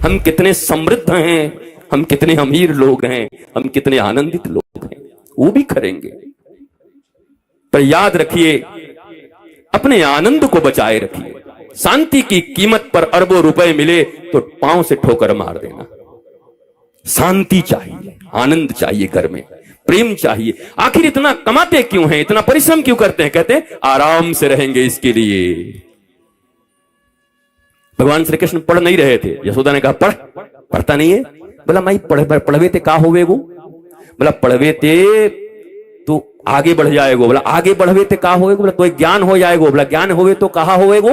हम कितने समृद्ध हैं, हम कितने अमीर लोग हैं, हम कितने आनंदित लोग हैं, वो भी करेंगे। पर याद रखिए, अपने आनंद को बचाए रखिए। शांति की कीमत पर अरबों रुपए मिले तो पांव से ठोकर मार देना। शांति चाहिए, आनंद चाहिए, घर में प्रेम चाहिए। आखिर इतना कमाते क्यों हैं, इतना परिश्रम क्यों करते हैं? कहते हैं आराम से रहेंगे इसके लिए। भगवान श्री कृष्ण पढ़ नहीं रहे थे, यशोदा ने कहा पढ़ता नहीं है। बोला माई पढ़वे थे का होवे वो? बोला पढ़वे थे तो आगे बढ़ जाएगो। बोला आगे बढ़वे थे का होएगो? बोला तो ज्ञान हो जाएगो। बोला ज्ञान होवे तो कहा होएगो?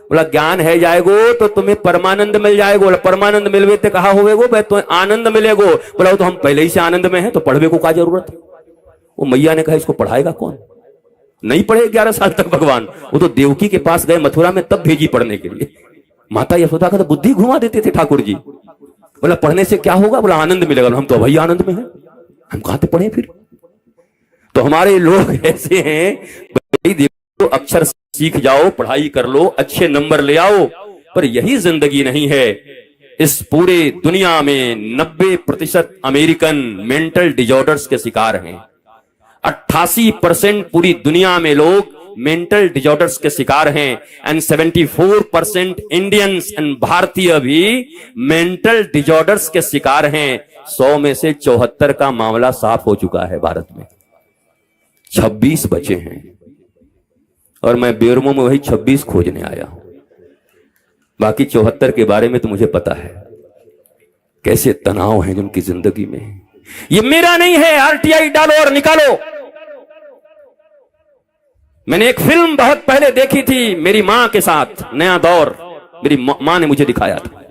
बोला ज्ञान है जाएगो तो तुम्हें परमानंद मिल जाएगो। बोला परमानंद मिलवे थे कहा होवेगो? भाई तो आनंद मिलेगो। बोला तो हम पहले ही से आनंद में हैं, तो पढ़वे को क्या जरूरत है? वो मैया ने कहा इसको पढ़ाएगा कौन? नहीं पढ़े 11 साल तक भगवान। वो तो देवकी के पास गए मथुरा में, तब भेजी पढ़ने के लिए। माता यशोदा का तो बुद्धि घुमा देते थे ठाकुर जी। बोला पढ़ने से क्या होगा? बोला आनंद मिलेगा। हम तो वही आनंद में हैं, हम कहां से पढ़े फिर? तो हमारे लोग ऐसे हैं, देखो अक्षर सीख जाओ, पढ़ाई कर लो, अच्छे नंबर ले आओ, पर यही जिंदगी नहीं है। इस पूरे दुनिया में 90% अमेरिकन मेंटल डिसऑर्डर्स के शिकार हैं। 88% पूरी दुनिया में लोग मेंटल डिसऑर्डर्स के शिकार हैं। एंड 74% इंडियंस एंड भारतीय भी मेंटल डिसऑर्डर्स के शिकार हैं। 100 में से 74 का मामला साफ हो चुका है भारत में, 26 बचे हैं। और मैं बेरमो में वही 26 खोजने आया हूं। बाकी 74 के बारे में तो मुझे पता है कैसे तनाव है जिनकी जिंदगी में। ये मेरा नहीं है, आरटीआई डालो और निकालो। मैंने एक फिल्म बहुत पहले देखी थी मेरी मां के साथ, नया दौर, मेरी मां ने मुझे दिखाया था।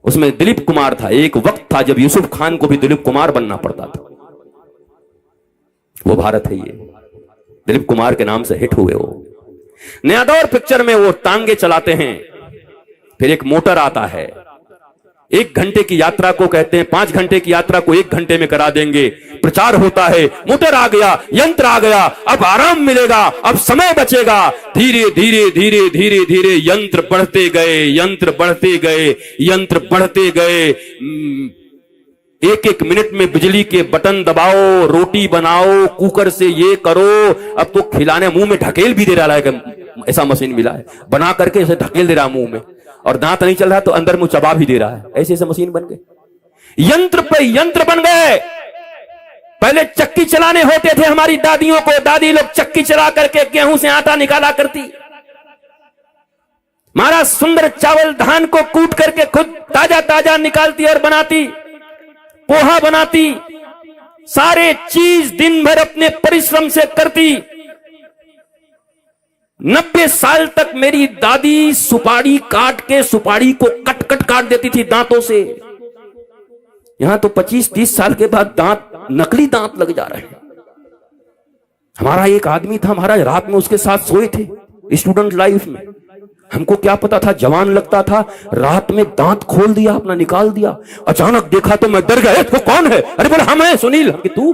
उसमें दिलीप कुमार था। एक वक्त था जब यूसुफ खान को भी दिलीप कुमार बनना पड़ता था। वो भारत है, ये दिलीप कुमार के नाम से हिट हुए। वो नया दौर पिक्चर में वो टांगे चलाते हैं, फिर एक मोटर आता है। 1 घंटे की यात्रा को कहते हैं 5 घंटे की यात्रा को 1 घंटे में करा देंगे। प्रचार होता है, मोटर आ गया, यंत्र आ गया, अब आराम मिलेगा, अब समय बचेगा। धीरे धीरे धीरे धीरे धीरे यंत्र बढ़ते गए, यंत्र बढ़ते गए, यंत्र बढ़ते गए। 1-1 मिनट में बिजली के बटन दबाओ, रोटी बनाओ, कुकर से ये करो। अब तो खिलाने मुंह में ढकेल भी दे रहा है, ऐसा मशीन मिला है, बना करके ऐसे ढकेल दे रहा मुंह में। और दांत नहीं चल रहा तो अंदर मुंह चबा भी दे रहा है। ऐसे ऐसे मशीन बन गए, यंत्र पे यंत्र बन गए। पहले चक्की चलाने होते थे हमारी दादियों को, दादी लोग चक्की चला करके गेहूं से आटा निकाला करती। हमारा सुंदर चावल धान को कूट करके खुद ताजा ताजा निकालती और बनाती, पोहा बनाती, सारे चीज दिन भर अपने परिश्रम से करती। 90 साल तक मेरी दादी सुपारी काट के सुपारी को कट कट काट देती थी दांतों से। यहां तो 25-30 साल के बाद दांत, नकली दांत लग जा रहे हैं। हमारा एक आदमी था, महाराज रात में उसके साथ सोए थे स्टूडेंट लाइफ में। हमको क्या पता था, जवान लगता था, रात में दांत खोल दिया, अपना निकाल दिया। अचानक देखा तो मैं डर गया, तो कौन है? अरे बोला हम है सुनील। तू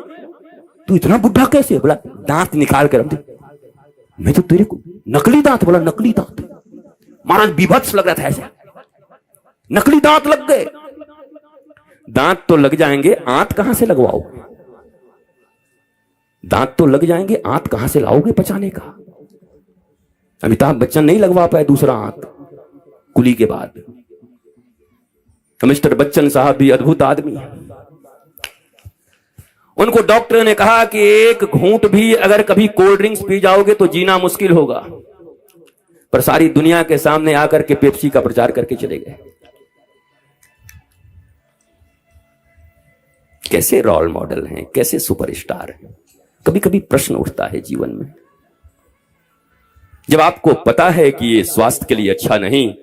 इतना बुढ़ा कैसे? बोला दांत निकाल कर। मैं तो तेरे को नकली दांत? बोला नकली दांत। महाराज बीभत्स लग रहा था, ऐसा नकली दांत लग गए। दांत तो लग जाएंगे, आंत कहां से लगवाओ? दांत तो लग जाएंगे, आंत कहां से लाओगे बचाने का? अमिताभ बच्चन नहीं लगवा पाए दूसरा आंत कुली के बाद। तो मिस्टर बच्चन साहब भी अद्भुत आदमी है। उनको डॉक्टर ने कहा कि एक घूंट भी अगर कभी कोल्ड ड्रिंक्स पी जाओगे तो जीना मुश्किल होगा। पर सारी दुनिया के सामने आकर के पेप्सी का प्रचार करके चले गए। कैसे रोल मॉडल हैं, कैसे सुपरस्टार हैं। कभी कभी प्रश्न उठता है जीवन में, जब आपको पता है कि ये स्वास्थ्य के लिए अच्छा नहीं,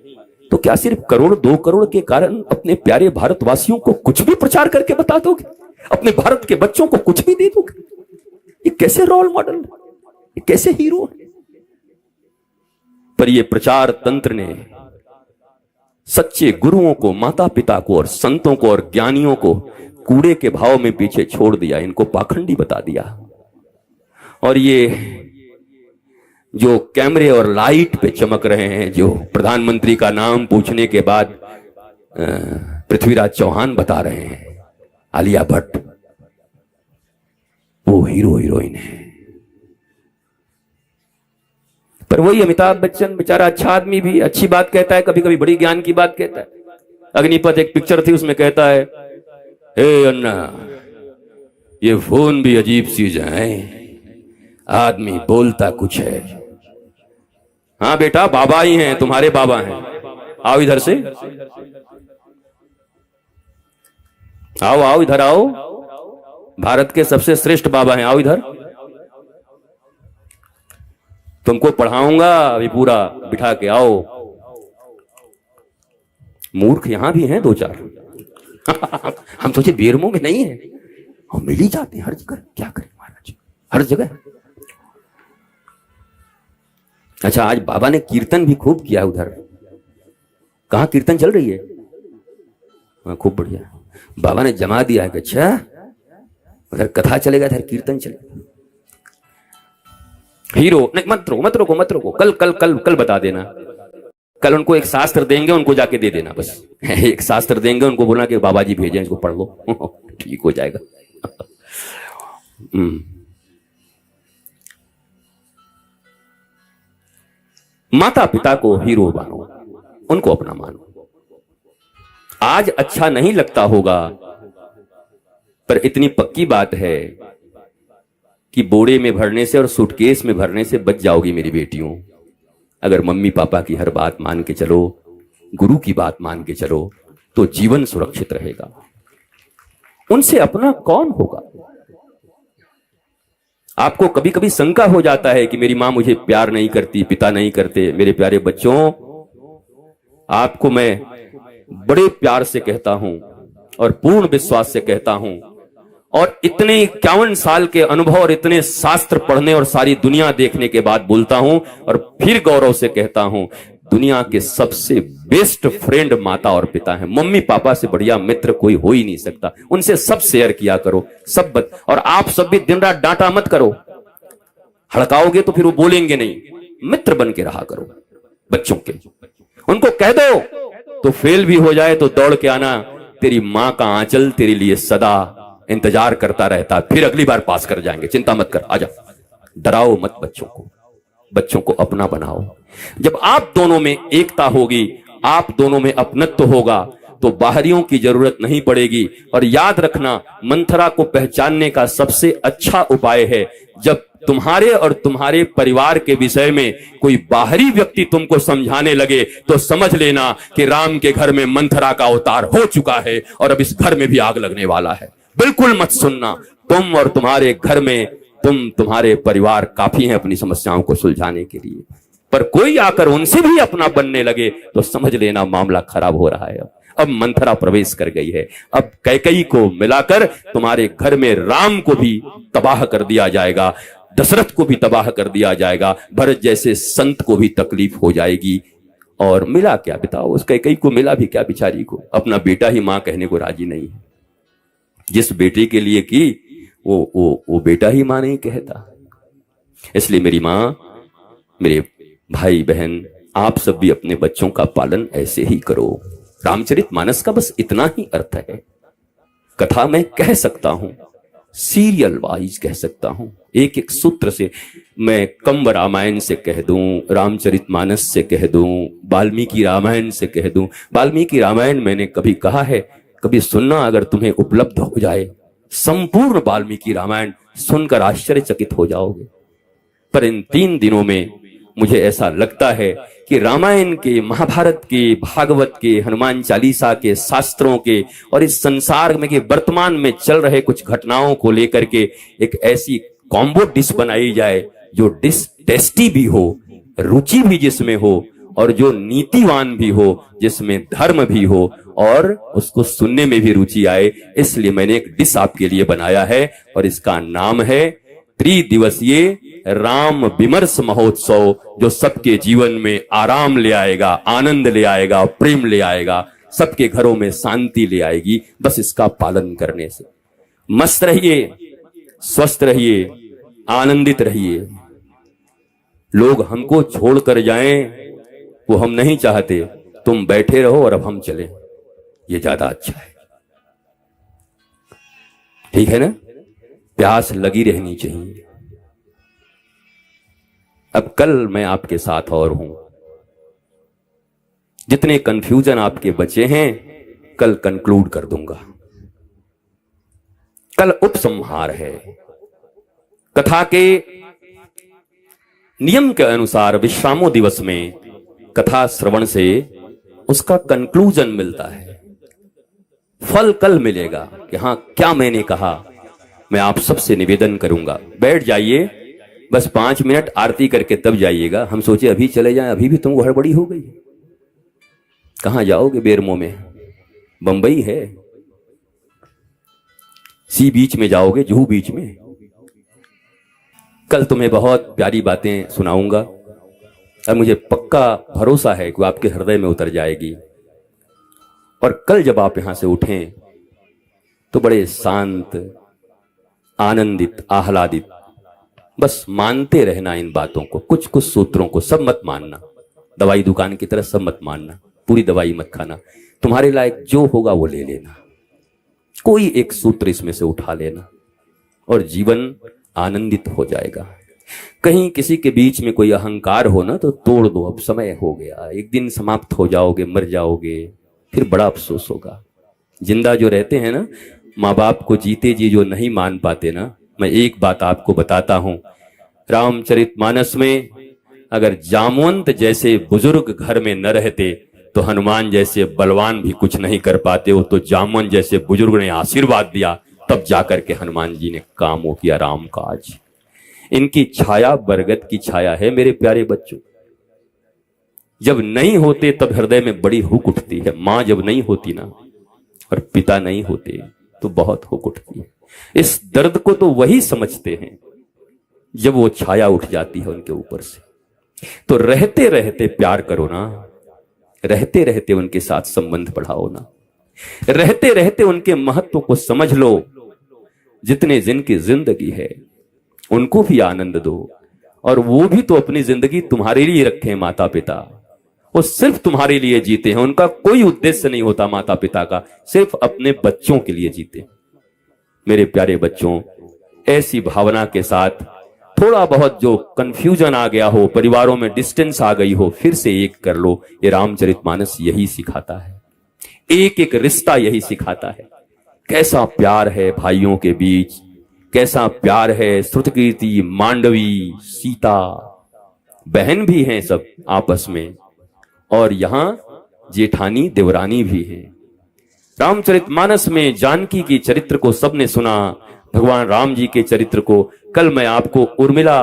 तो क्या सिर्फ करोड़ 2 करोड़ के कारण अपने प्यारे भारतवासियों को कुछ भी प्रचार करके बता दोगे? अपने भारत के बच्चों को कुछ भी दे दोगे? ये कैसे रोल मॉडल, ये कैसे हीरो है? पर ये प्रचार तंत्र ने सच्चे गुरुओं को, माता पिता को और संतों को और ज्ञानियों को कूड़े के भाव में पीछे छोड़ दिया, इनको पाखंडी बता दिया। और ये जो कैमरे और लाइट पे चमक रहे हैं, जो प्रधानमंत्री का नाम पूछने के बाद पृथ्वीराज चौहान बता रहे हैं, आलिया भट्ट वो हीरो हीरोइन है। पर वही अमिताभ बच्चन बेचारा अच्छा आदमी भी अच्छी बात कहता है, कभी कभी बड़ी ज्ञान की बात कहता है। अग्निपथ एक पिक्चर थी, उसमें कहता है, हे अन्ना ये फोन भी अजीब चीज है, आदमी बोलता कुछ है। हाँ बेटा, बाबा ही हैं, तुम्हारे बाबा हैं, आओ इधर से, आओ आओ इधर आओ, भारत के सबसे श्रेष्ठ बाबा हैं, आओ इधर, तुमको पढ़ाऊंगा अभी पूरा बिठा के, आओ। मूर्ख यहां भी हैं दो चार हम सोचे बेरमो में नहीं है, हम मिल ही जाते हैं हर जगह, क्या करें महाराज, हर जगह। अच्छा, आज बाबा ने कीर्तन भी खूब किया उधर, कहां कीर्तन चल रही है, खूब बढ़िया, बाबा ने जमा दिया है कि अच्छा उधर कथा चलेगा, इधर कीर्तन चलेगा। हीरो नहीं, मत रोको मत रोको मत रोको, कल कल कल कल बता देना, कल उनको एक शास्त्र देंगे, उनको जाके दे देना बस एक शास्त्र देंगे, उनको बोलना कि बाबा जी भेजे, इसको पढ़ लो ठीक हो जाएगा माता पिता को हीरो मानो, उनको अपना मानो। आज अच्छा नहीं लगता होगा, पर इतनी पक्की बात है कि बोरे में भरने से और सूटकेस में भरने से बच जाओगी मेरी बेटियों, अगर मम्मी पापा की हर बात मान के चलो, गुरु की बात मान के चलो, तो जीवन सुरक्षित रहेगा। उनसे अपना कौन होगा? आपको कभी कभी शंका हो जाता है कि मेरी मां मुझे प्यार नहीं करती, पिता नहीं करते। मेरे प्यारे बच्चों, आपको मैं बड़े प्यार से कहता हूं और पूर्ण विश्वास से कहता हूं, और इतने 51 साल के अनुभव और इतने शास्त्र पढ़ने और सारी दुनिया देखने के बाद बोलता हूं, और फिर गौरव से कहता हूं, दुनिया के सबसे बेस्ट फ्रेंड माता और पिता हैं। मम्मी पापा से बढ़िया मित्र कोई हो ही नहीं सकता। उनसे सब शेयर किया करो, सब और आप सब भी दिन रात डांटा मत करो, हड़काओगे तो फिर वो बोलेंगे नहीं। मित्र बन के रहा करो बच्चों के, उनको कह दो तो फेल भी हो जाए तो दौड़ के आना, तेरी मां का आंचल तेरे लिए सदा इंतजार करता रहता, फिर अगली बार पास कर जाएंगे, चिंता मत कर, आजा। डराओ मत बच्चों को, बच्चों को अपना बनाओ। जब आप दोनों में एकता होगी, आप दोनों में अपनत्व होगा, तो बाहरियों की जरूरत नहीं पड़ेगी। और याद रखना, मंथरा को पहचानने का सबसे अच्छा उपाय है, जब तुम्हारे और तुम्हारे परिवार के विषय में कोई बाहरी व्यक्ति तुमको समझाने लगे, तो समझ लेना कि राम के घर में मंथरा का अवतार हो चुका है और अब इस घर में भी आग लगने वाला है। बिल्कुल मत सुनना, तुम और तुम्हारे घर में, तुम्हारे परिवार काफी हैं अपनी समस्याओं को सुलझाने के लिए, पर कोई आकर उनसे भी अपना बनने लगे तो समझ लेना मामला खराब हो रहा है। अब मंथरा प्रवेश कर गई है, अब कैकेयी को मिलाकर तुम्हारे घर में राम को भी तबाह कर दिया जाएगा, दशरथ को भी तबाह कर दिया जाएगा, भरत जैसे संत को भी तकलीफ हो जाएगी। और मिला क्या बताओ, उस कैकेयी को मिला भी क्या बेचारी को? अपना बेटा ही मां कहने को राजी नहीं है। जिस बेटे के लिए की वो बेटा ही मां नहीं कहता। इसलिए मेरी मां, मेरे भाई बहन, आप सब भी अपने बच्चों का पालन ऐसे ही करो। रामचरितमानस का बस इतना ही अर्थ है। कथा मैं कह सकता हूं, सीरियल वाइज कह सकता हूं, एक एक सूत्र से मैं कंब रामायण से कह दूं, रामचरितमानस से कह दूं, वाल्मीकि रामायण से कह दूं। वाल्मीकि रामायण मैंने कभी कहा है, कभी सुनना अगर तुम्हें उपलब्ध हो जाए, संपूर्ण वाल्मीकि रामायण सुनकर आश्चर्यचकित हो जाओगे। पर इन 3 दिनों में मुझे ऐसा लगता है कि रामायण के, महाभारत के, भागवत के, हनुमान चालीसा के, शास्त्रों के और इस संसार में के वर्तमान में चल रहे कुछ घटनाओं को लेकर के एक ऐसी कॉम्बो डिश बनाई जाए, जो डिश टेस्टी भी हो, रुचि भी जिसमें हो, और जो नीतिवान भी हो, जिसमें धर्म भी हो, और उसको सुनने में भी रुचि आए। इसलिए मैंने एक डिश आपके लिए बनाया है और इसका नाम है त्रिदिवसीय राम विमर्श महोत्सव, जो सबके जीवन में आराम ले आएगा, आनंद ले आएगा, प्रेम ले आएगा, सबके घरों में शांति ले आएगी, बस इसका पालन करने से। मस्त रहिए, स्वस्थ रहिए, आनंदित रहिए। लोग हमको छोड़कर जाएं वो हम नहीं चाहते, तुम बैठे रहो और अब हम चलें। ये ज्यादा अच्छा है। ठीक है ना? प्यास लगी रहनी चाहिए। अब कल मैं आपके साथ और हूं। जितने कंफ्यूजन आपके बचे हैं कल कंक्लूड कर दूंगा। कल उपसंहार है। कथा के नियम के अनुसार विश्रामो दिवस में कथा श्रवण से उसका कंक्लूजन मिलता है। फल कल मिलेगा कि हां क्या मैंने कहा। मैं आप सबसे निवेदन करूंगा, बैठ जाइए, बस 5 मिनट आरती करके तब जाइएगा। हम सोचे अभी चले जाएं, अभी भी तुमको हड़बड़ी हो गई। कहां जाओगे? बेरमो में बंबई है, सी बीच में जाओगे, जुहू बीच में। कल तुम्हें बहुत प्यारी बातें सुनाऊंगा और मुझे पक्का भरोसा है कि आपके हृदय में उतर जाएगी। और कल जब आप यहां से उठें तो बड़े शांत, आनंदित, आह्लादित, बस मानते रहना इन बातों को, कुछ कुछ सूत्रों को। सब मत मानना, दवाई दुकान की तरह सब मत मानना, पूरी दवाई मत खाना। तुम्हारे लायक जो होगा वो ले लेना, कोई एक सूत्र इसमें से उठा लेना और जीवन आनंदित हो जाएगा। कहीं किसी के बीच में कोई अहंकार हो ना तो तोड़ दो, अब समय हो गया। एक दिन समाप्त हो जाओगे, मर जाओगे, फिर बड़ा अफसोस होगा। जिंदा जो रहते हैं ना, माँ बाप को जीते जी जो नहीं मान पाते ना, मैं एक बात आपको बताता हूं। रामचरितमानस में अगर जामवंत जैसे बुजुर्ग घर में न रहते तो हनुमान जैसे बलवान भी कुछ नहीं कर पाते। हो तो जामवंत जैसे बुजुर्ग ने आशीर्वाद दिया, तब जाकर के हनुमान जी ने काम हो किया, राम काज। इनकी छाया बरगद की छाया है मेरे प्यारे बच्चों। जब नहीं होते तब हृदय में बड़ी हुक उठती है। मां जब नहीं होती ना और पिता नहीं होते तो बहुत हुक उठती है। इस दर्द को तो वही समझते हैं जब वो छाया उठ जाती है उनके ऊपर से। तो रहते रहते प्यार करो ना, रहते रहते उनके साथ संबंध बढ़ाओ ना, रहते रहते उनके महत्व को समझ लो। जितने जिनकी जिंदगी है उनको भी आनंद दो, और वो भी तो अपनी जिंदगी तुम्हारे लिए रखे। माता पिता वो सिर्फ तुम्हारे लिए जीते हैं, उनका कोई उद्देश्य नहीं होता माता पिता का, सिर्फ अपने बच्चों के लिए जीते। मेरे प्यारे बच्चों, ऐसी भावना के साथ थोड़ा बहुत जो कंफ्यूजन आ गया हो, परिवारों में डिस्टेंस आ गई हो, फिर से एक कर लो। ये रामचरितमानस यही सिखाता है, एक एक रिश्ता यही सिखाता है। कैसा प्यार है भाइयों के बीच, कैसा प्यार है श्रुतकीर्ति, मांडवी, सीता, बहन भी हैं सब आपस में, और यहां जेठानी देवरानी भी है। रामचरितमानस में जानकी की चरित्र को सबने सुना, भगवान राम जी के चरित्र को। कल मैं आपको उर्मिला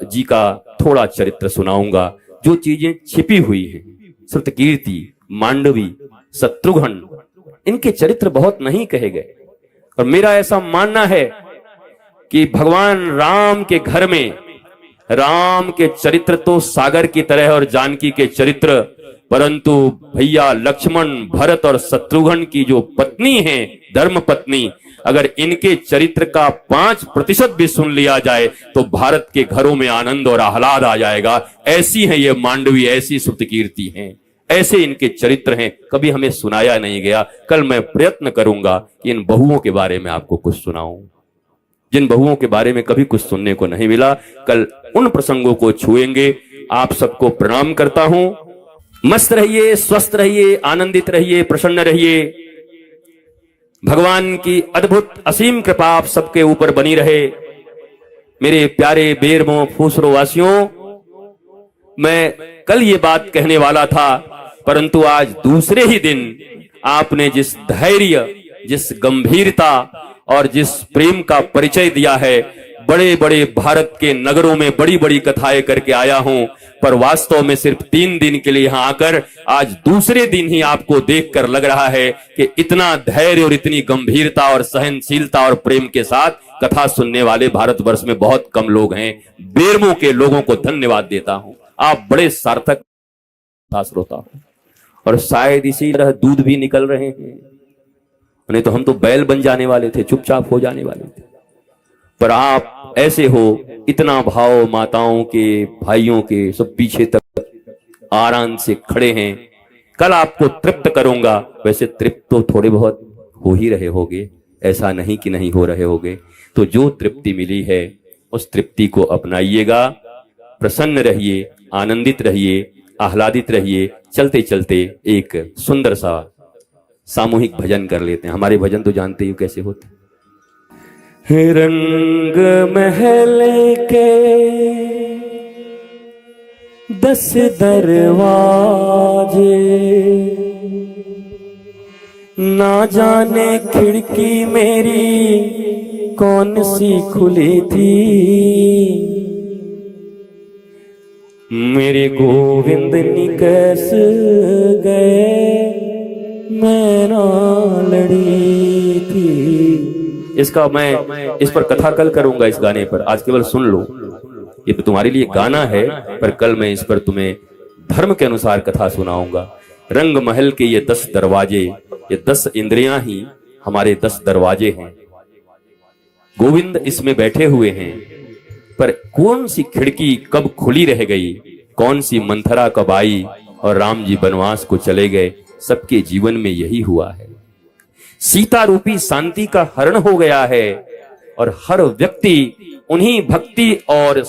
जी का थोड़ा चरित्र सुनाऊंगा, जो चीजें छिपी हुई हैं। श्रुतकीर्ति, मांडवी, शत्रुघ्न, इनके चरित्र बहुत नहीं कहे गए। और मेरा ऐसा मानना है कि भगवान राम के घर में राम के चरित्र तो सागर की तरह है और जानकी के चरित्र, परंतु भैया लक्ष्मण, भरत और शत्रुघ्न की जो पत्नी है, धर्म पत्नी, अगर इनके चरित्र का 5% भी सुन लिया जाए तो भारत के घरों में आनंद और आह्लाद आ जाएगा। ऐसी है ये मांडवी, ऐसी श्रुतकीर्ति हैं, ऐसे इनके चरित्र हैं, कभी हमें सुनाया नहीं गया। कल मैं प्रयत्न करूंगा कि इन बहुओं के बारे में आपको कुछ सुनाऊं, जिन बहुओं के बारे में कभी कुछ सुनने को नहीं मिला। कल उन प्रसंगों को छुएंगे। आप सबको प्रणाम करता हूं। मस्त रहिए, स्वस्थ रहिए, आनंदित रहिए, प्रसन्न रहिए। भगवान की अद्भुत असीम कृपा आप सबके ऊपर बनी रहे। मेरे प्यारे बेरमो फूसरो वासियों, मैं कल ये बात कहने वाला था, परंतु आज दूसरे ही दिन आपने जिस धैर्य, जिस गंभीरता और जिस प्रेम का परिचय दिया है, बड़े बड़े भारत के नगरों में बड़ी बड़ी कथाएं करके आया हूं, पर वास्तव में सिर्फ 3 दिन के लिए यहां आकर आज दूसरे दिन ही आपको देखकर लग रहा है कि इतना धैर्य और इतनी गंभीरता और सहनशीलता और प्रेम के साथ कथा सुनने वाले भारतवर्ष में बहुत कम लोग हैं। बेरमो के लोगों को धन्यवाद देता हूं, आप बड़े सार्थक श्रोता हो, और शायद इसी तरह दूध भी निकल रहे हैं। नहीं तो हम तो बैल बन जाने वाले थे, चुपचाप हो जाने वाले थे, पर आप ऐसे हो, इतना भाव माताओं के, भाइयों के सब पीछे तक आराम से खड़े हैं। कल आपको तृप्त करूंगा। वैसे तृप्त तो थोड़े बहुत हो ही रहे होगे, ऐसा नहीं कि नहीं हो रहे होगे। तो जो तृप्ति मिली है उस तृप्ति को अपनाइएगा, प्रसन्न रहिए, आनंदित रहिए, आह्लादित रहिए। चलते चलते एक सुंदर सा सामूहिक भजन कर लेते हैं। हमारे भजन तो जानते ही कैसे होते हैं। रंग महल के 10 दरवाजे, ना जाने खिड़की मेरी कौन सी खुली थी, मेरे गोविंद निकस गए मैं ना लड़ी थी। इसका मैं इस पर कथा कल करूंगा। इस गाने पर आज केवल सुन लो, ये तुम्हारे लिए गाना है, पर कल मैं इस पर तुम्हें धर्म के अनुसार कथा सुनाऊंगा। रंग महल के ये 10 दरवाजे, ये 10 इंद्रियां ही हमारे 10 दरवाजे हैं। गोविंद इसमें बैठे हुए हैं, पर कौन सी खिड़की कब खुली रह गई, कौन सी मंथरा कब आई और राम जी वनवास को चले गए। सबके जीवन में यही हुआ है। सीता रूपी शांति का हरण हो गया है और हर व्यक्ति उन्हीं भक्ति और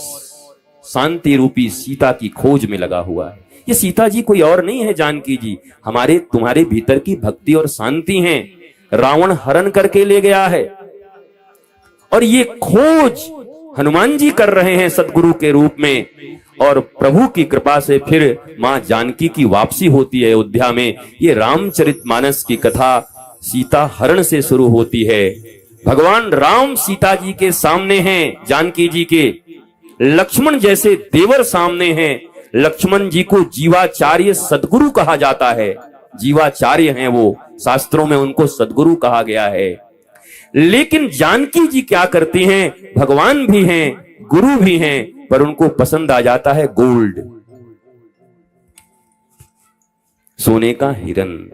शांति रूपी सीता की खोज में लगा हुआ है। ये सीता जी कोई और नहीं है, जानकी जी हमारे तुम्हारे भीतर की भक्ति और शांति हैं। रावण हरण करके ले गया है और ये खोज हनुमान जी कर रहे हैं सदगुरु के रूप में, और प्रभु की कृपा से फिर मां जानकी की वापसी होती है अयोध्या में। ये रामचरितमानस की कथा सीता हरण से शुरू होती है। भगवान राम सीता जी के सामने हैं, जानकी जी के लक्ष्मण जैसे देवर सामने हैं। लक्ष्मण जी को जीवाचार्य सदगुरु कहा जाता है, जीवाचार्य हैं वो, शास्त्रों में उनको सदगुरु कहा गया है। लेकिन जानकी जी क्या करती हैं, भगवान भी हैं, गुरु भी हैं, पर उनको पसंद आ जाता है गोल्ड, सोने का हिरन।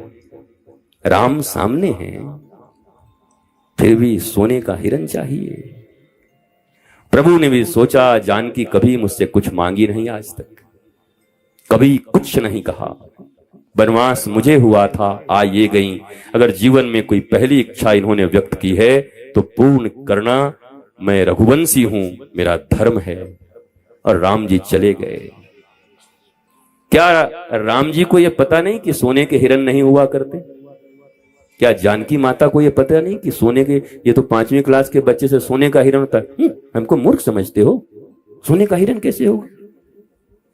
राम सामने हैं, फिर भी सोने का हिरन चाहिए। प्रभु ने भी सोचा जानकी कभी मुझसे कुछ मांगी नहीं, आज तक कभी कुछ नहीं कहा। वनवास मुझे हुआ था, आ ये गई। अगर जीवन में कोई पहली इच्छा इन्होंने व्यक्त की है तो पूर्ण करना। मैं रघुवंशी हूं, मेरा धर्म है। और राम जी चले गए। क्या राम जी को यह पता नहीं कि सोने के हिरन नहीं हुआ करते? क्या जानकी माता को यह पता नहीं कि सोने के, ये तो 5वीं क्लास के बच्चे से सोने का हिरन होता है, हमको मूर्ख समझते हो, सोने का हिरन कैसे होगा?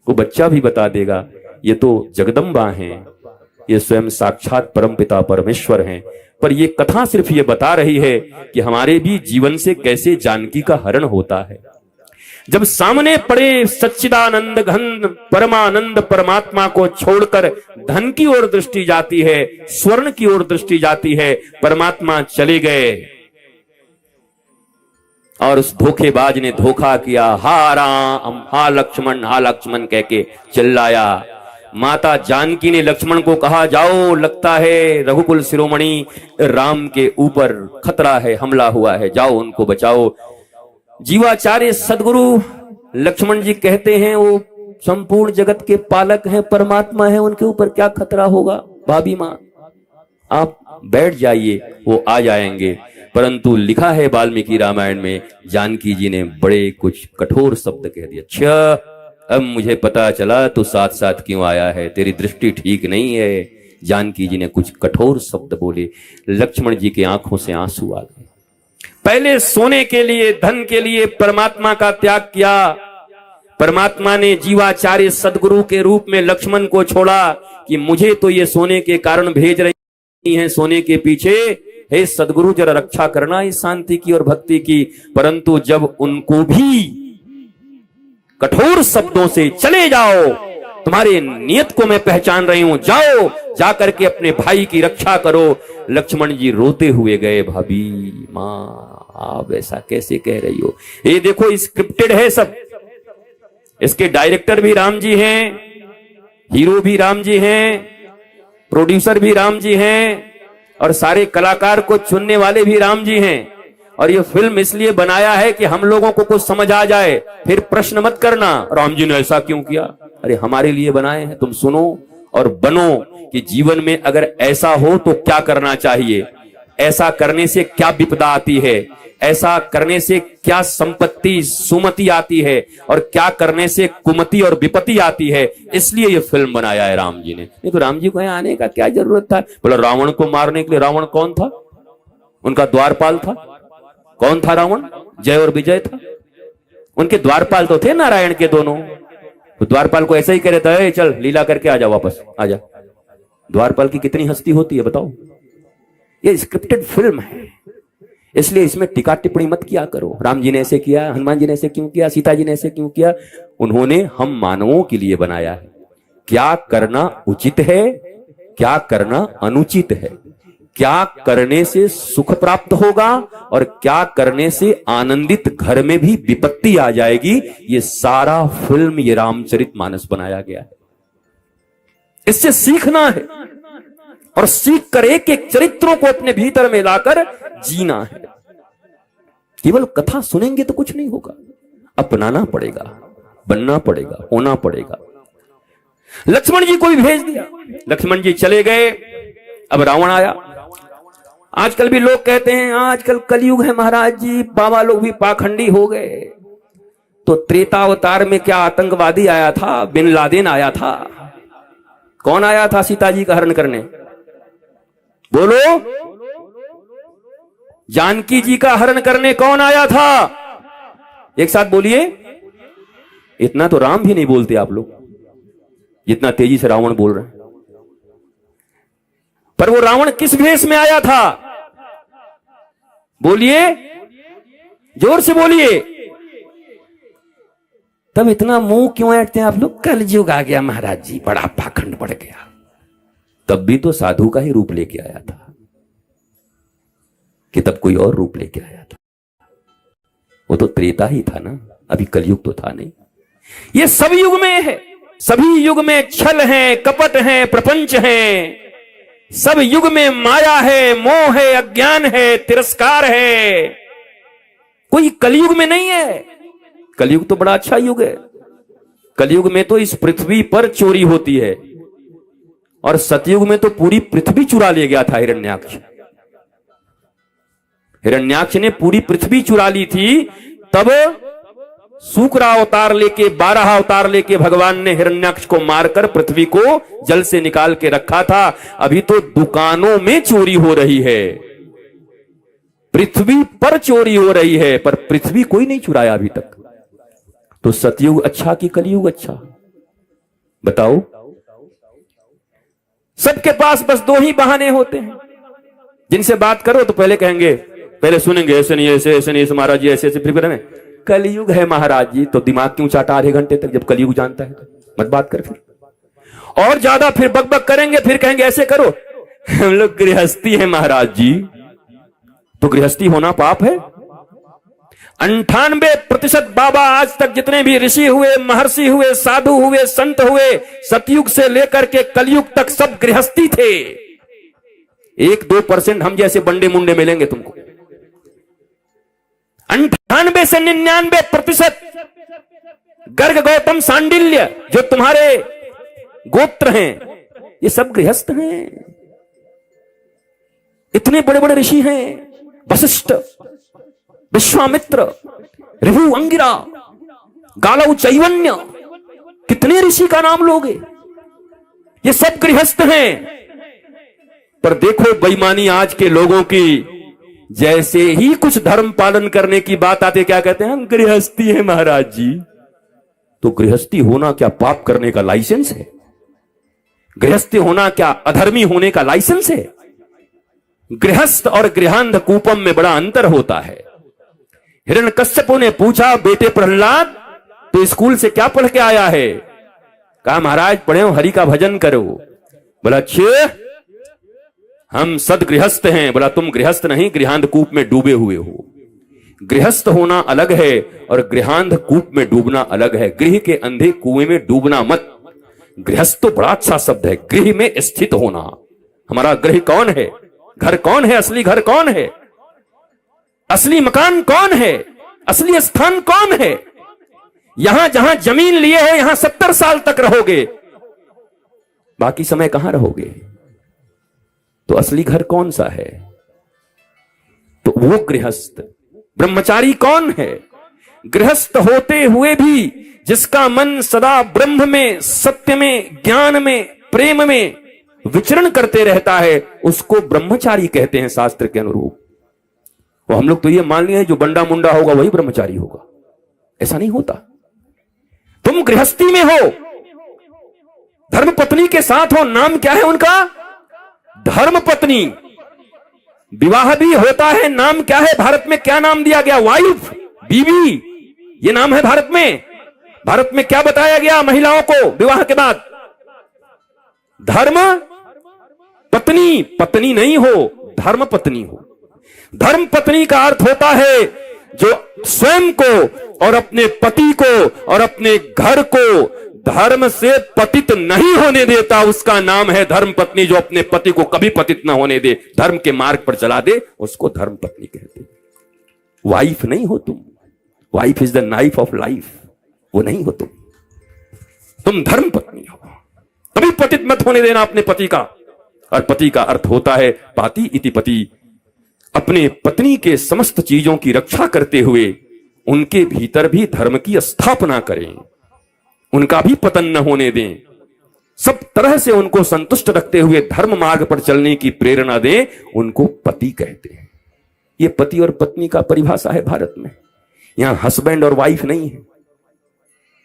वो बच्चा भी बता देगा, ये तो जगदम्बा हैं, ये स्वयं साक्षात परमपिता परमेश्वर हैं। पर ये कथा सिर्फ ये बता रही है कि हमारे भी जीवन से कैसे जानकी का हरण होता है। जब सामने पड़े सच्चिदानंद घन परमानंद परमात्मा को छोड़कर धन की ओर दृष्टि जाती है, स्वर्ण की ओर दृष्टि जाती है। परमात्मा चले गए और उस धोखेबाज ने धोखा किया। हा राम, हा लक्ष्मण कह के चिल्लाया। माता जानकी ने लक्ष्मण को कहा, जाओ, लगता है रघुकुल शिरोमणि राम के ऊपर खतरा है, हमला हुआ है, जाओ उनको बचाओ। जीवाचार्य सदगुरु लक्ष्मण जी कहते हैं, वो संपूर्ण जगत के पालक हैं, परमात्मा है, उनके ऊपर क्या खतरा होगा? भाभी मां आप बैठ जाइए, वो आ जाएंगे। परंतु लिखा है वाल्मीकि रामायण में, जानकी जी ने बड़े कुछ कठोर शब्द कह दिए। अच्छा, अब मुझे पता चला तू साथ साथ क्यों आया है, तेरी दृष्टि ठीक नहीं है। जानकी जी ने कुछ कठोर शब्द बोले। लक्ष्मण जी की आंखों से आंसू आ गए। पहले सोने के लिए, धन के लिए परमात्मा का त्याग किया। परमात्मा ने जीवाचार्य सदगुरु के रूप में लक्ष्मण को छोड़ा कि मुझे तो ये सोने के कारण भेज रही हैं, सोने के पीछे, हे सदगुरु जरा रक्षा करना इस शांति की और भक्ति की। परंतु जब उनको भी कठोर शब्दों से चले जाओ, तुम्हारे नियत को मैं पहचान रही हूं, जाओ, जाकर के अपने भाई की रक्षा करो। लक्ष्मण जी रोते हुए गए। भाभी मां आप ऐसा कैसे कह रही हो? ये देखो स्क्रिप्टेड है सब, इसके डायरेक्टर भी राम जी हैं, हीरो भी राम जी हैं, प्रोड्यूसर भी राम जी हैं, और सारे कलाकार को चुनने वाले भी राम जी हैं। और ये फिल्म इसलिए बनाया है कि हम लोगों को कुछ समझ आ जाए, फिर प्रश्न मत करना राम जी ने ऐसा क्यों किया। अरे हमारे लिए बनाए हैं, तुम सुनो और बनो कि जीवन में अगर ऐसा हो तो क्या करना चाहिए, ऐसा करने से क्या विपदा आती है, ऐसा करने से क्या संपत्ति सुमति आती है और क्या करने से कुमति और विपत्ति आती है। इसलिए ये फिल्म बनाया है राम जी ने। नहीं तो राम जी को यहाँ आने का क्या जरूरत था। बोला रावण को मारने के लिए। रावण कौन था? उनका द्वारपाल था। कौन था रावण? जय और विजय था। उनके द्वारपाल तो थे नारायण के दोनों। तो द्वारपाल को ऐसा ही कह देता है चल लीला करके आ जा, वापस आ जा। द्वारपाल की कितनी हस्ती होती है बताओ। ये स्क्रिप्टेड फिल्म है, इसलिए इसमें टीका टिप्पणी मत किया करो। राम जी ने ऐसे किया, हनुमान जी ने ऐसे क्यों किया, सीता जी ने ऐसे क्यों किया। उन्होंने हम मानवों के लिए बनाया है। क्या करना उचित है, क्या करना अनुचित है, क्या करने से सुख प्राप्त होगा और क्या करने से आनंदित घर में भी विपत्ति आ जाएगी, ये सारा फिल्म ये रामचरितमानस बनाया गया है। इससे सीखना है और सीख कर एक एक चरित्रों को अपने भीतर में लाकर जीना है। केवल कथा सुनेंगे तो कुछ नहीं होगा, अपनाना पड़ेगा, बनना पड़ेगा, होना पड़ेगा। लक्ष्मण जी को भी भेज दिया। लक्ष्मण जी चले गए। अब रावण आया। आजकल भी लोग कहते हैं आजकल कलयुग है महाराज जी, बाबा लोग भी पाखंडी हो गए। तो त्रेता अवतार में क्या आतंकवादी आया था? बिन लादेन आया था। कौन आया था सीता जी का हरण करने? बोलो। जानकी जी का हरण करने कौन आया था? एक साथ बोलिए। इतना तो राम भी नहीं बोलते आप लोग जितना तेजी से रावण बोल रहे हैं। पर वो रावण किस भेष में आया था? बोलिए, जोर से बोलिए। तब इतना मुंह क्यों ऐंठते हैं आप लोग? कलयुग आ गया महाराज जी, बड़ा पाखंड बढ़ गया। तब भी तो साधु का ही रूप लेके आया था कि तब कोई और रूप लेके आया था? वो तो त्रेता ही था ना, अभी कलयुग तो था नहीं। ये सब युग में है, सभी युग में छल है, कपट है, प्रपंच है। सब युग में माया है, मोह है, अज्ञान है, तिरस्कार है। कोई कलयुग में नहीं है। कलयुग तो बड़ा अच्छा युग है। कलयुग में तो इस पृथ्वी पर चोरी होती है और सतयुग में तो पूरी पृथ्वी चुरा ले गया था हिरण्याक्ष। हिरण्याक्ष ने पूरी पृथ्वी चुरा ली थी। तब सूकरा अवतार लेके 12 अवतार लेके भगवान ने हिरण्याक्ष को मारकर पृथ्वी को जल से निकाल के रखा था। अभी तो दुकानों में चोरी हो रही है, पृथ्वी पर चोरी हो रही है, पर पृथ्वी कोई नहीं चुराया अभी तक। तो सतयुग अच्छा कि कलयुग अच्छा? बताओ। सबके पास बस दो ही बहाने होते हैं। जिनसे बात करो तो पहले कहेंगे, पहले सुनेंगे ऐसे नहीं, ऐसे ऐसे नहीं, महाराज जी ऐसे ऐसे। फिर में कलयुग है महाराज जी, तो दिमाग क्यों चाटा आधे घंटे तक? जब कलयुग जानता है तो मत बात कर। फिर और ज्यादा फिर बकबक करेंगे, फिर कहेंगे ऐसे करो। हम लोग गृहस्थी है महाराज जी। तो गृहस्थी होना पाप है? 98% बाबा आज तक जितने भी ऋषि हुए, महर्षि हुए, साधु हुए, संत हुए, सतयुग से लेकर के कलयुग तक सब गृहस्थी थे। 1-2% हम जैसे बंडे मुंडे मिलेंगे तुमको। 98 से 99% गर्ग, गौतम, सांडिल्य जो तुम्हारे गोत्र हैं, ये सब गृहस्थ हैं। इतने बड़े बड़े ऋषि हैं, वशिष्ठ, विश्वामित्र, ऋभु, अंगिरा, गालव, चैवन्य, कितने ऋषि का नाम लोगे? ये सब गृहस्थ हैं। पर देखो बेईमानी आज के लोगों की, जैसे ही कुछ धर्म पालन करने की बात आती है क्या कहते हैं? हम गृहस्थी है महाराज जी। तो गृहस्थी होना क्या पाप करने का लाइसेंस है? गृहस्थी होना क्या अधर्मी होने का लाइसेंस है? गृहस्थ और गृहांध कूपम में बड़ा अंतर होता है। हिरण्यकश्यपु ने पूछा, बेटे प्रहलाद तो स्कूल से क्या पढ़ के आया है? कहा महाराज पढ़े हो, हरि का भजन करो। बोला अच्छे, हम सदगृहस्थ हैं। बोला तुम गृहस्थ नहीं, गृहांध कूप में डूबे हुए हो। गृहस्थ होना अलग है और गृहांध कूप में डूबना अलग है। गृह के अंधे कुएं में डूबना मत। गृहस्थ तो बड़ा अच्छा शब्द है, गृह में स्थित होना। हमारा गृह कौन है? घर कौन है? असली घर कौन है? असली मकान कौन है? असली स्थान कौन है? यहां जहां जमीन लिए हो, यहां 70 साल तक रहोगे। बाकी समय कहां रहोगे? तो असली घर कौन सा है? तो वो गृहस्थ। ब्रह्मचारी कौन है? गृहस्थ होते हुए भी जिसका मन सदा ब्रह्म में, सत्य में, ज्ञान में, प्रेम में विचरण करते रहता है, उसको ब्रह्मचारी कहते हैं शास्त्र के अनुरूप। वो हम लोग तो ये मान लिए जो बंडा मुंडा होगा वही ब्रह्मचारी होगा। ऐसा नहीं होता। तुम गृहस्थी में हो, धर्म पत्नी के साथ हो, नाम क्या है उनका? धर्म पत्नी। विवाह भी होता है, नाम क्या है? भारत में क्या नाम दिया गया? वाइफ, बीवी, ये नाम है भारत में। भारत में क्या बताया गया महिलाओं को विवाह के बाद? धर्म पत्नी। पत्नी नहीं हो, धर्म पत्नी हो। धर्म पत्नी का अर्थ होता है जो स्वयं को और अपने पति को और अपने घर को धर्म से पतित नहीं होने देता, उसका नाम है धर्म पत्नी। जो अपने पति को कभी पतित ना होने दे, धर्म के मार्ग पर चला दे, उसको धर्म पत्नी कहते हैं। वाइफ नहीं हो तुम। Wife is the knife of life. वो नहीं हो तुम धर्म पत्नी हो। कभी पतित मत होने देना अपने पति का। और पति का अर्थ होता है पाति इति पति। अपने पत्नी के समस्त चीजों की रक्षा करते हुए उनके भीतर भी धर्म की स्थापना करें, उनका भी पतन न होने दें, सब तरह से उनको संतुष्ट रखते हुए धर्म मार्ग पर चलने की प्रेरणा दें, उनको पति कहते हैं। ये पति और पत्नी का परिभाषा है भारत में। यहां हस्बैंड और वाइफ नहीं है,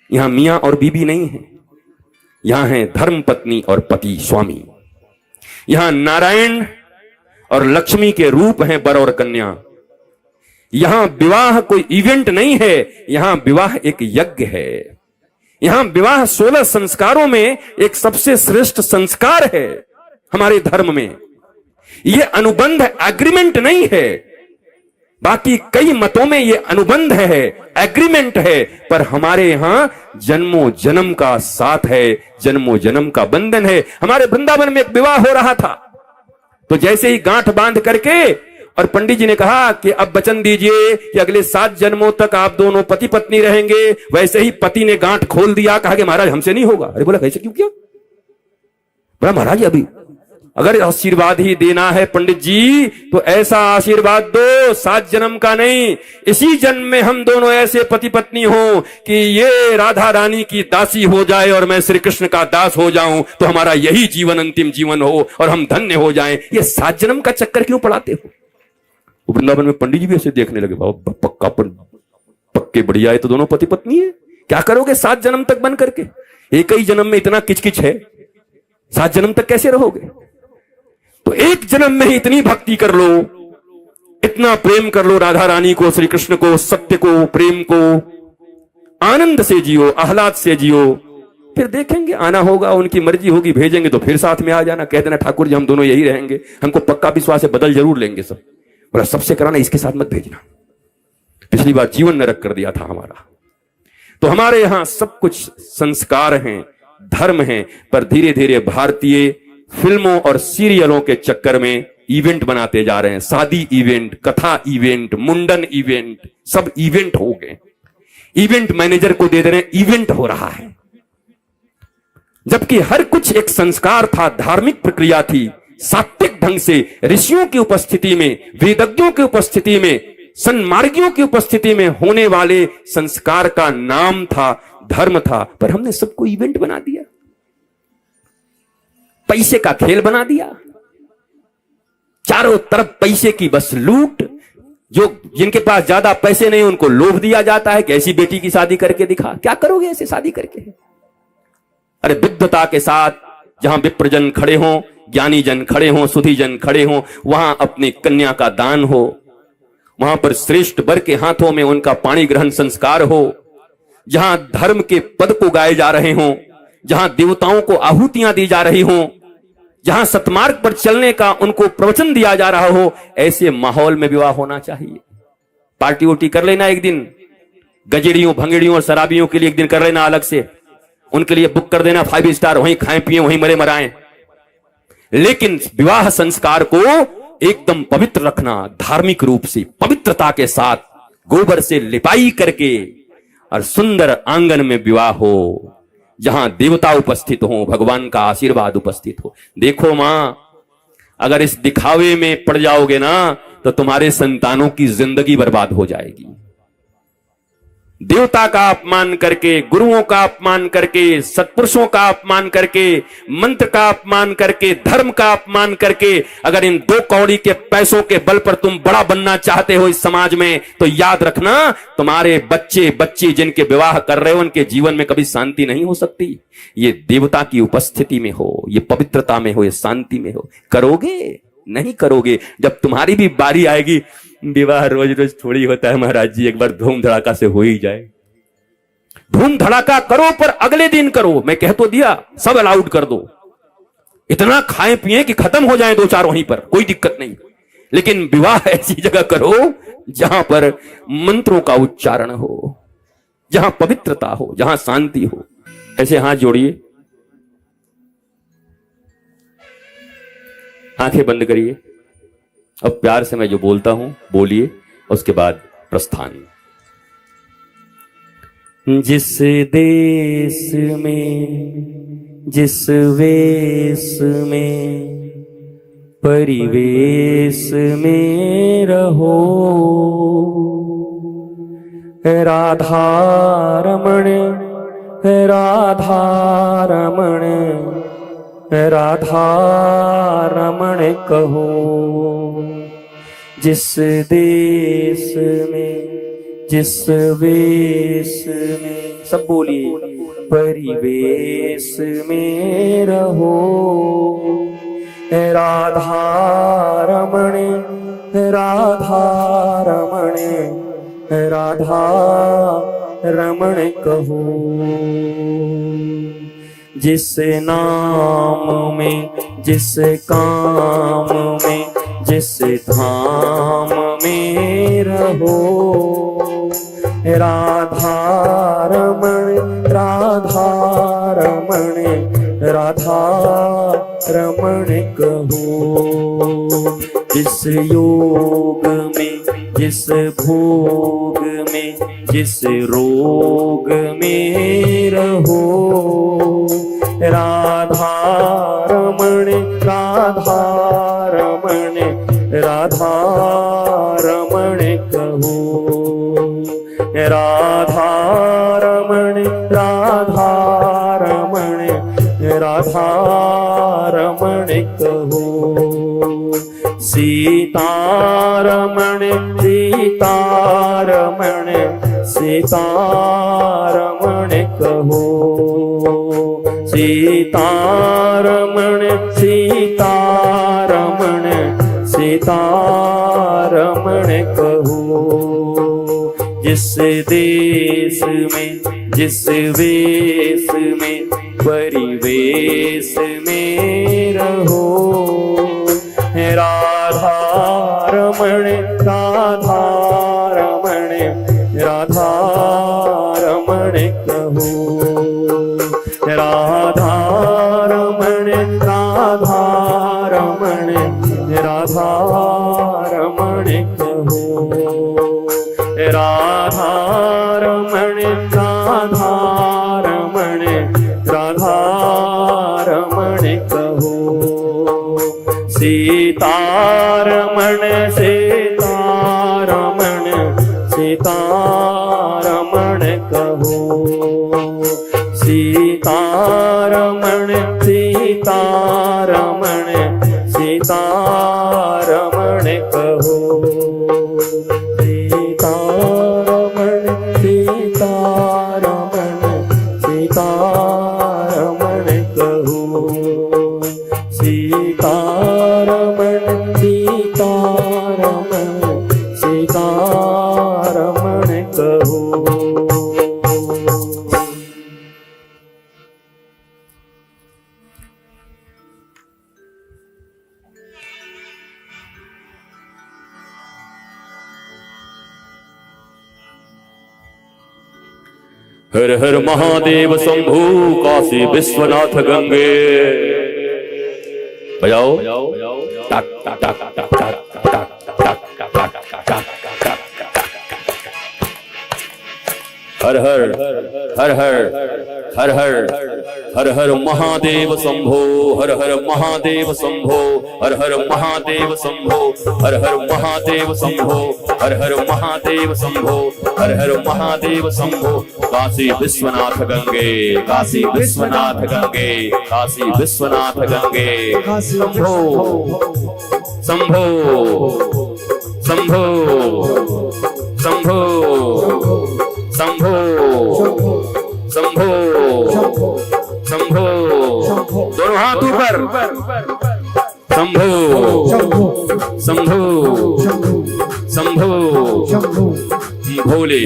यहां मियां और बीबी नहीं है, यहां है धर्म पत्नी और पति स्वामी। यहां नारायण और लक्ष्मी के रूप हैं वर और कन्या। यहां विवाह कोई इवेंट नहीं है, यहां विवाह एक यज्ञ है। यहां विवाह 16 संस्कारों में एक सबसे श्रेष्ठ संस्कार है हमारे धर्म में। यह अनुबंध एग्रीमेंट नहीं है। बाकी कई मतों में यह अनुबंध है, एग्रीमेंट है, पर हमारे यहां जन्मों जन्म का साथ है, जन्मों जन्म का बंधन है। हमारे वृंदावन में एक विवाह हो रहा था, तो जैसे ही गांठ बांध करके और पंडित जी ने कहा कि अब वचन दीजिए कि अगले 7 जन्मों तक आप दोनों पति पत्नी रहेंगे, वैसे ही पति ने गांठ खोल दिया, कहा कि महाराज हमसे नहीं होगा। अरे बोला कैसे, क्यों किया? बोला महाराज अभी अगर आशीर्वाद ही देना है पंडित जी तो ऐसा आशीर्वाद दो 7 जन्म का नहीं, इसी जन्म में हम दोनों ऐसे पति पत्नी हो कि ये राधा रानी की दासी हो जाए और मैं श्री कृष्ण का दास हो जाऊं, तो हमारा यही जीवन अंतिम जीवन हो और हम धन्य हो जाएं। ये 7 जन्म का चक्कर क्यों पड़ाते हो? वृंदावन में पंडित जी भी ऐसे देखने लगे, बाबा पक्के बढ़िया है, तो दोनों पति पत्नी है, क्या करोगे 7 जन्म तक बन करके? एक ही जन्म में इतना किचकिच है, 7 जन्म तक कैसे रहोगे? तो एक जन्म में ही इतनी भक्ति कर लो, इतना प्रेम कर लो राधा रानी को, श्री कृष्ण को, सत्य को, प्रेम को, आनंद से जियो, आह्लाद से जियो। फिर देखेंगे, आना होगा, उनकी मर्जी होगी, भेजेंगे तो फिर साथ में आ जाना, कह देना ठाकुर जी हम दोनों यही रहेंगे, हमको पक्का विश्वास है, बदल जरूर लेंगे सब। बोला सबसे कराना, इसके साथ मत भेजना, पिछली बार जीवन नरक कर दिया था हमारा। तो हमारे यहां सब कुछ संस्कार हैं, धर्म हैं, पर धीरे धीरे भारतीय फिल्मों और सीरियलों के चक्कर में इवेंट बनाते जा रहे हैं। शादी इवेंट, कथा इवेंट, मुंडन इवेंट, सब इवेंट हो गए। इवेंट मैनेजर को दे दे रहे हैं, इवेंट हो रहा है, जबकि हर कुछ एक संस्कार था, धार्मिक प्रक्रिया थी, सात्विक ढंग से ऋषियों की उपस्थिति में, वेदज्ञों की उपस्थिति में, सन्मार्गियों की उपस्थिति में होने वाले संस्कार का नाम था, धर्म था। पर हमने सबको इवेंट बना दिया, पैसे का खेल बना दिया, चारों तरफ पैसे की बस लूट। जो जिनके पास ज्यादा पैसे नहीं उनको लोभ दिया जाता है कि ऐसी बेटी की शादी करके दिखा। क्या करोगे ऐसे शादी करके? अरे विद्वता के साथ जहां विप्रजन खड़े हों, ज्ञानी जन खड़े हों, सुधी जन खड़े हों, वहां अपनी कन्या का दान हो, वहां पर श्रेष्ठ वर के हाथों में उनका पाणी ग्रहण संस्कार हो, जहां धर्म के पद को गाए जा रहे हों, जहां देवताओं को आहुतियां दी जा रही हों, जहां सतमार्ग पर चलने का उनको प्रवचन दिया जा रहा हो, ऐसे माहौल में विवाह होना चाहिए। पार्टी वोटी कर लेना एक दिन, गजेड़ियों भंगेड़ियों और शराबियों के लिए एक दिन कर लेना अलग से, उनके लिए बुक कर देना 5 स्टार, वहीं खाएं पिए वहीं मरे मराएं। लेकिन विवाह संस्कार को एकदम पवित्र रखना, धार्मिक रूप से पवित्रता के साथ गोबर से लिपाई करके और सुंदर आंगन में विवाह हो, जहां देवता उपस्थित हो, भगवान का आशीर्वाद उपस्थित हो। देखो मां, अगर इस दिखावे में पड़ जाओगे ना तो तुम्हारे संतानों की जिंदगी बर्बाद हो जाएगी। देवता का अपमान करके, गुरुओं का अपमान करके, सत्पुरुषों का अपमान करके, मंत्र का अपमान करके, धर्म का अपमान करके, अगर इन 2 कौड़ी के पैसों के बल पर तुम बड़ा बनना चाहते हो इस समाज में, तो याद रखना तुम्हारे बच्चे बच्ची जिनके विवाह कर रहे हो उनके जीवन में कभी शांति नहीं हो सकती। ये देवता की उपस्थिति में हो, ये पवित्रता में हो, ये शांति में हो। करोगे? नहीं करोगे। जब तुम्हारी भी बारी आएगी, विवाह रोज रोज थोड़ी होता है महाराज जी, एक बार धूम धड़ाका से हो ही जाए। धूम धड़ाका करो पर अगले दिन करो। मैं कह तो दिया, सब अलाउड कर दो, इतना खाएं पिए कि खत्म हो जाए 2-4 वहीं पर, कोई दिक्कत नहीं। लेकिन विवाह ऐसी जगह करो जहां पर मंत्रों का उच्चारण हो, जहां पवित्रता हो, जहां शांति हो। ऐसे हाथ जोड़िए, आंखें बंद करिए। अब प्यार से मैं जो बोलता हूं बोलिए, उसके बाद प्रस्थान। जिस देश में, जिस वेश में, परिवेश में रहो, राधा रमण, राधा रमण, राधा रमण कहो। जिस देश में, जिस वेश में, सब बोलिए, परिवेश में रहो, राधा रमण, राधा रमण, राधा रमण कहो। जिस नाम में, जिस काम में, जिस धाम में रहो, राधा रमण, राधा रमण, राधा रमण कहो। जिस योग में, जिस भोग में, जिस रोग में रहो, राधा रमण, राधा रमण, राधा रमण कहो। राधा रमण, राधा रमण, राधा रमण कहो। सीता रमण, सीता रमण, सीता रमण कहो। सीता रमण, सीता रमण, सीता रमण कहो। जिस देश में, जिस वेश में, परिवेश में रहो, राधा रमण, राधा रमण, राधा रमण कहो। राधा रमण, राधा रमण, राधा रमण कहो। राधा रमण, राधा रमण, राधा रमण कहो। सीता रमण, सीता रमण, सीता रमण कहो। सीता रमण, सीता रमण, सीता रमण कहो। सीता रमण, सीता रमण, सीता रमण कहो। सीता रमण, सीता रमण, सीता रमण कहो। हर हर महादेव शंभू काशी विश्वनाथ गंगे। बजाओ टक टक टक टक टक टक टक टक। हर हर हर हर हर हर हर हर महादेव शंभो, हर हर महादेव शंभो, हर हर महादेव शंभो, हर हर महादेव शंभो, हर हर महादेव शंभो, हर हर महादेव शंभो। काशी विश्वनाथ गंगे, काशी विश्वनाथ गंगे, काशी विश्वनाथ गंगे। शंभो शंभो शंभो शंभो शंभो शंभो शंभो। दोनों हाथ ऊपर। शंभो शंभो शंभो। भोले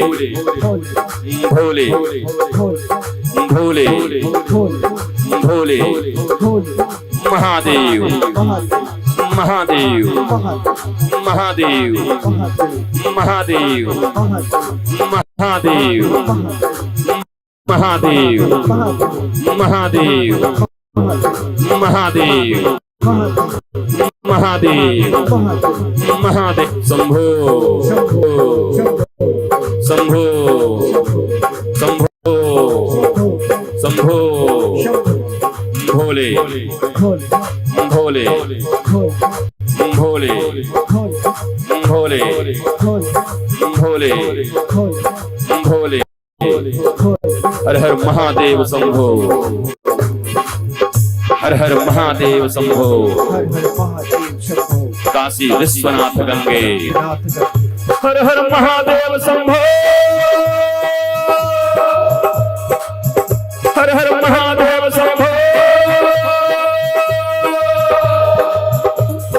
भोले भोले भोले। महादेव महादेव महादेव महादेव महादेव महादेव महादेव महादेव महादेव महादेव। शंभो शंभो शंभो शंभो। भोले भोले भोले भोले भोले भोले। हर हर महादेव शंभो, हर हर महादेव शंभो। काशी विश्वनाथ गंगे। हर हर महादेव शंभो, हर हर महादेव शंभो,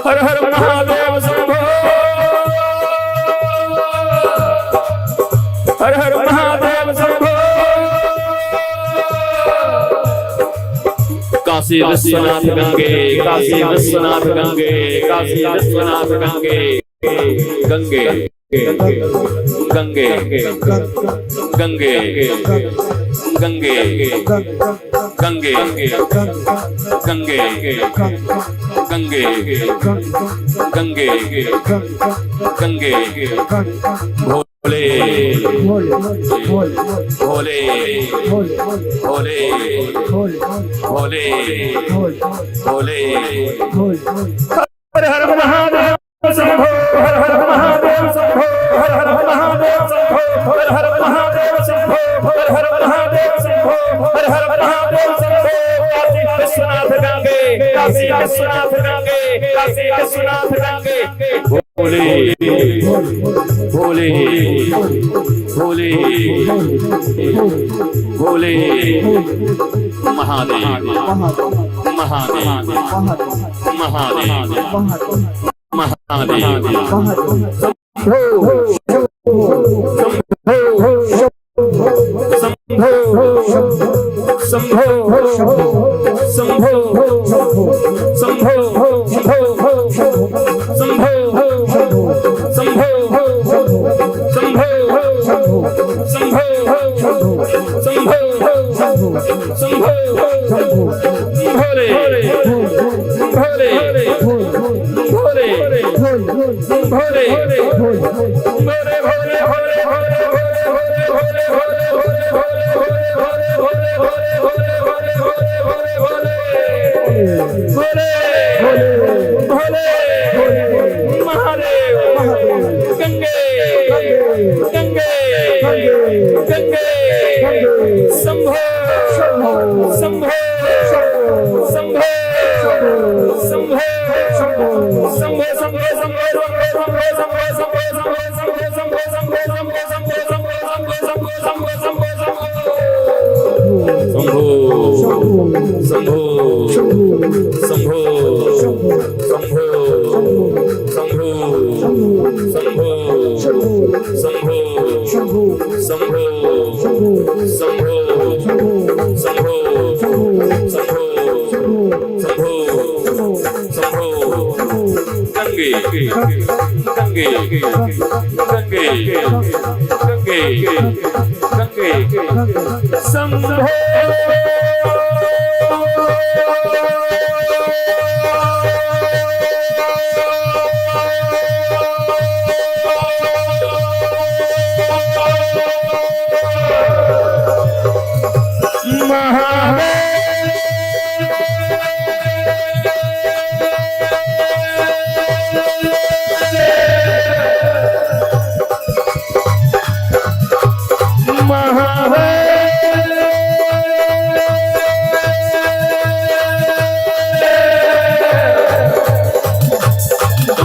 हर हर महादेव शंभो, हर हर महादेव शंभो। काशी विश्वनाथ गंगे, काशी विश्वनाथ गंगे, काशी विश्वनाथ गंगे। गंगे गंगे गंगे गंगे गंगे गंगे गंगे गंगे गंगे। भोले भोले भोले भोले भोले भोले। हर हर महादेव शंभो, हर हर महादेव शंभो, हर हर महादेव शंभो, हर हर महादेव शंभो, हर हर महादेव शंभो, हर हर महादेव शंभो। काशी विश्वनाथ गंगे, काशी विश्वनाथ गंगे, काशी विश्वनाथ गंगे। भोले भोले भोले भोले। महादेव महादेव महादेव महादेव। शंभो शंभो शंभो शंभो शंभो शंभो शंभो शंभो भोले भोले भोले भोले भोले भोले महादेव। गंगे गंगे गंगे। शंभो शंभो शंभो शंभो शंभो शंभो शंभो शंभो शंभो शंभो शंभो शंभो शंभो शंभो शंभो शंभो शंभो शंभो। गंगे गंगे गंगे गंगे गंगे। शंभो महादेव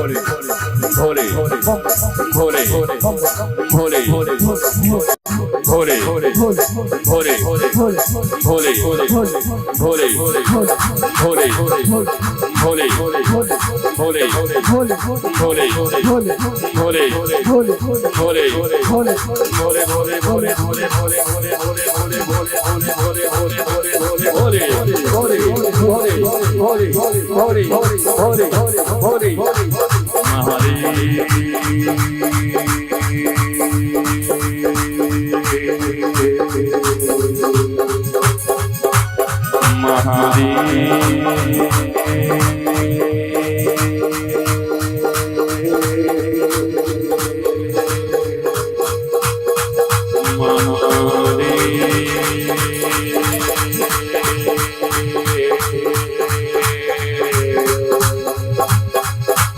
भोले भोले भोले भोले भोले भोले भोले भोले भोले भोले भोले भोले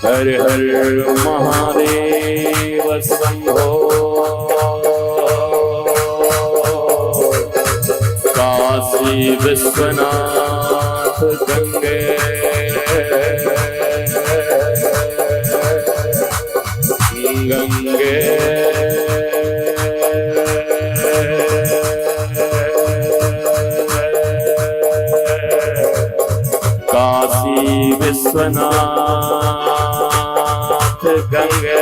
हर हर महादेव शंभो काशी विश्वनाथ गंगे गंगे काशी विश्वनाथ गंगे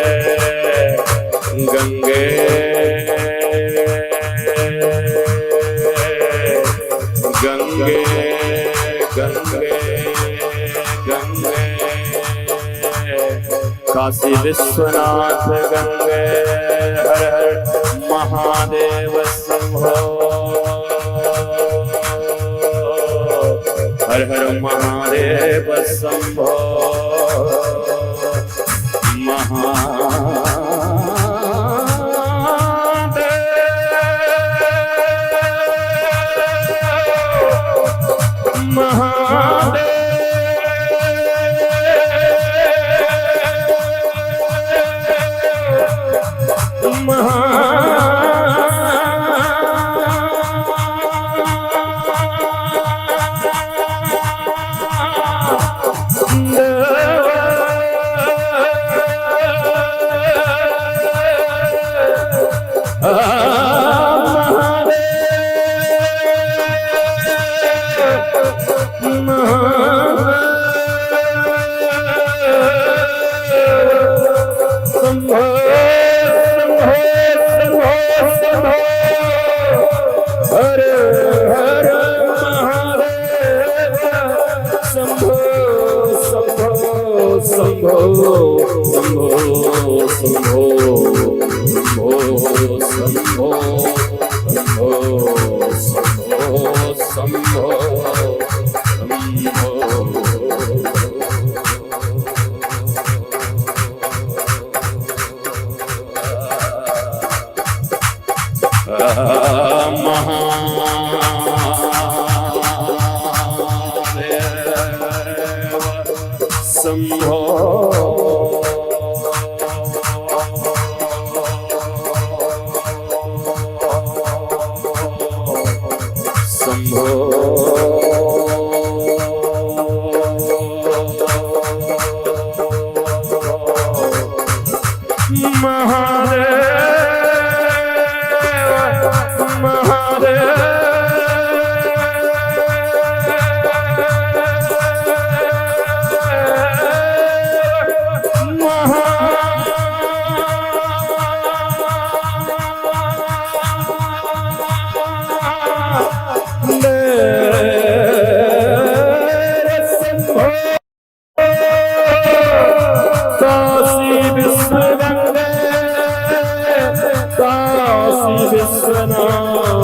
गंगे गंगे गंगे गंगे काशी विश्वनाथ गंगे हर हर महादेव शंभो हर हर महादेव शंभो काशी विश्वनाथ